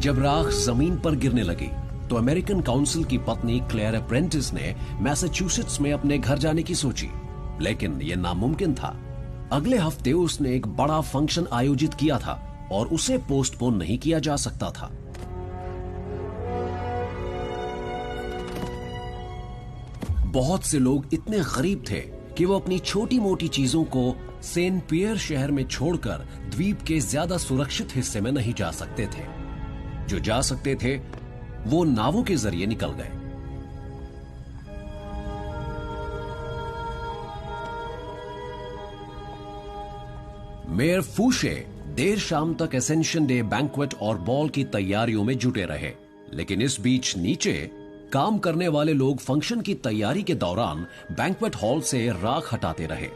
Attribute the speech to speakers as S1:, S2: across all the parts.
S1: जब राख जमीन पर गिरने लगी तो अमेरिकन काउंसिल की पत्नी क्लेयर अप्रेंटिस ने मैसाचुसेट्स में अपने घर जाने की सोची, लेकिन यह नामुमकिन था। अगले हफ्ते उसने एक बड़ा फंक्शन आयोजित किया था और उसे पोस्टपोन नहीं किया जा सकता था। बहुत से लोग इतने गरीब थे कि वो अपनी छोटी मोटी चीजों को सेंट पियर शहर में छोड़कर द्वीप के ज्यादा सुरक्षित हिस्से में नहीं जा सकते थे। जो जा सकते थे वो नावों के जरिए निकल गए। मेयर फूशे देर शाम तक एसेंशन डे बैंक्वेट और बॉल की तैयारियों में जुटे रहे, लेकिन इस बीच नीचे काम करने वाले लोग फंक्शन की तैयारी के दौरान बैंक्वेट हॉल से राख हटाते रहे।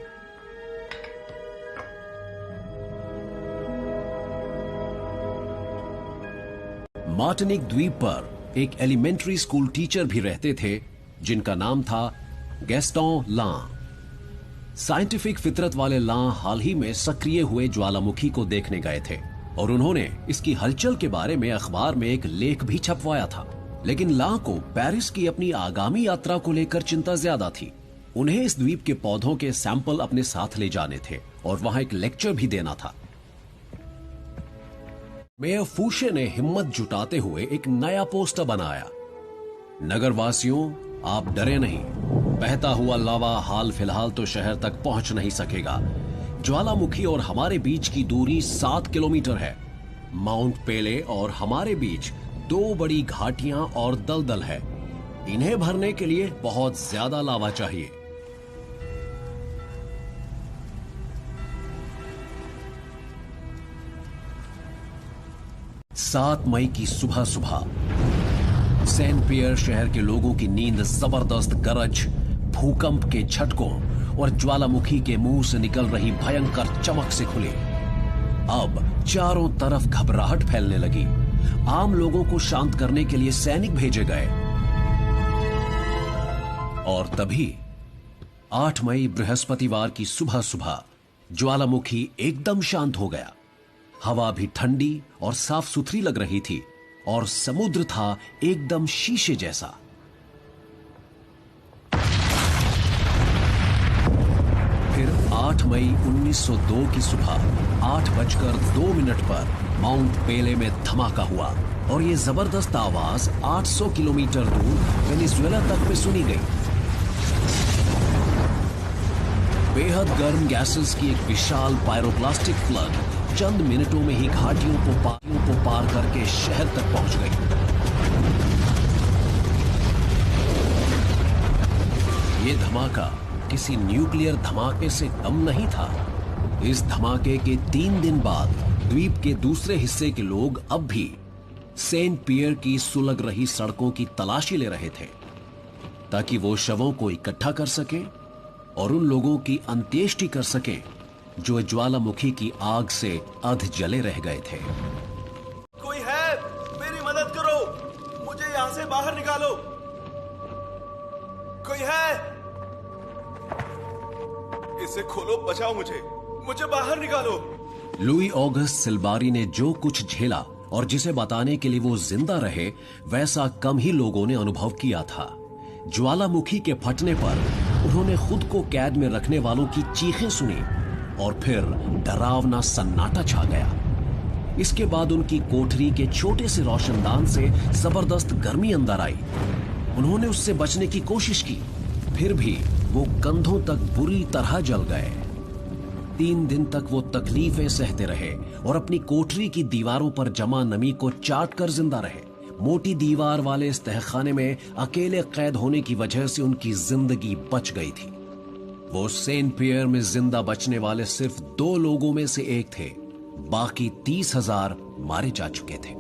S1: मार्टिनिक द्वीप पर एक एलिमेंट्री स्कूल टीचर भी रहते थे जिनका नाम था गैस्टोन लां। साइंटिफिक फितरत वाले लां हाल ही में सक्रिय हुए ज्वालामुखी को देखने गए थे और उन्होंने इसकी हलचल के बारे में अखबार में एक लेख भी छपवाया था। लेकिन लां को पेरिस की अपनी आगामी यात्रा को लेकर चिंता ज्यादा थी। उन्हें इस द्वीप के पौधों के सैंपल अपने साथ ले जाने थे और वहां एक लेक्चर भी देना था। मेयर फूशे ने हिम्मत जुटाते हुए एक नया पोस्टर बनाया। नगरवासियों, आप डरे नहीं, बहता हुआ लावा हाल फिलहाल तो शहर तक पहुंच नहीं सकेगा। ज्वालामुखी और हमारे बीच की दूरी 7 किलोमीटर है। माउंट पेले और हमारे बीच 2 बड़ी घाटियां और दलदल है। इन्हें भरने के लिए बहुत ज्यादा लावा चाहिए। सात मई की सुबह सुबह सेंट पियर शहर के लोगों की नींद जबरदस्त गरज, भूकंप के झटकों और ज्वालामुखी के मुंह से निकल रही भयंकर चमक से खुली। अब चारों तरफ घबराहट फैलने लगी। आम लोगों को शांत करने के लिए सैनिक भेजे गए और तभी 8 मई बृहस्पतिवार की सुबह सुबह ज्वालामुखी एकदम शांत हो गया। हवा भी ठंडी और साफ सुथरी लग रही थी और समुद्र था एकदम शीशे जैसा। फिर 8 मई 1902 की सुबह 8:02 पर माउंट पेले में धमाका हुआ और यह जबरदस्त आवाज 800 किलोमीटर दूर वेनेजुएला तक में सुनी गई। बेहद गर्म गैसेस की एक विशाल पायरोप्लास्टिक फ्लड चंद मिनटों में ही घाटियों को पार करके शहर तक पहुंच गई। यह धमाका किसी न्यूक्लियर धमाके से कम नहीं था। इस धमाके के 3 दिन बाद द्वीप के दूसरे हिस्से के लोग अब भी सेंट पियर की सुलग रही सड़कों की तलाशी ले रहे थे ताकि वो शवों को इकट्ठा कर सके और उन लोगों की अंत्येष्टि कर सके जो ज्वालामुखी की आग से अध जले रह गए थे।
S2: कोई है? मेरी मदद करो, मुझे यहां से बाहर निकालो। कोई है? इसे खोलो, बचाओ मुझे बाहर निकालो।
S1: लुई ऑगस्ट सिल्बारी ने जो कुछ झेला और जिसे बताने के लिए वो जिंदा रहे, वैसा कम ही लोगों ने अनुभव किया था। ज्वालामुखी के फटने पर उन्होंने खुद को कैद में रखने वालों की चीखें सुनी और फिर डरावना सन्नाटा छा गया। इसके बाद उनकी कोठरी के छोटे से रोशनदान से जबरदस्त गर्मी अंदर आई। उन्होंने उससे बचने की कोशिश की, फिर भी वो कंधों तक बुरी तरह जल गए। 3 दिन तक वो तकलीफें सहते रहे और अपनी कोठरी की दीवारों पर जमा नमी को चाट कर जिंदा रहे। मोटी दीवार वाले इस तहखाने में अकेले कैद होने की वजह से उनकी जिंदगी बच गई थी। वो सेंट पियर में जिंदा बचने वाले सिर्फ 2 लोगों में से एक थे। बाकी 30,000 मारे जा चुके थे।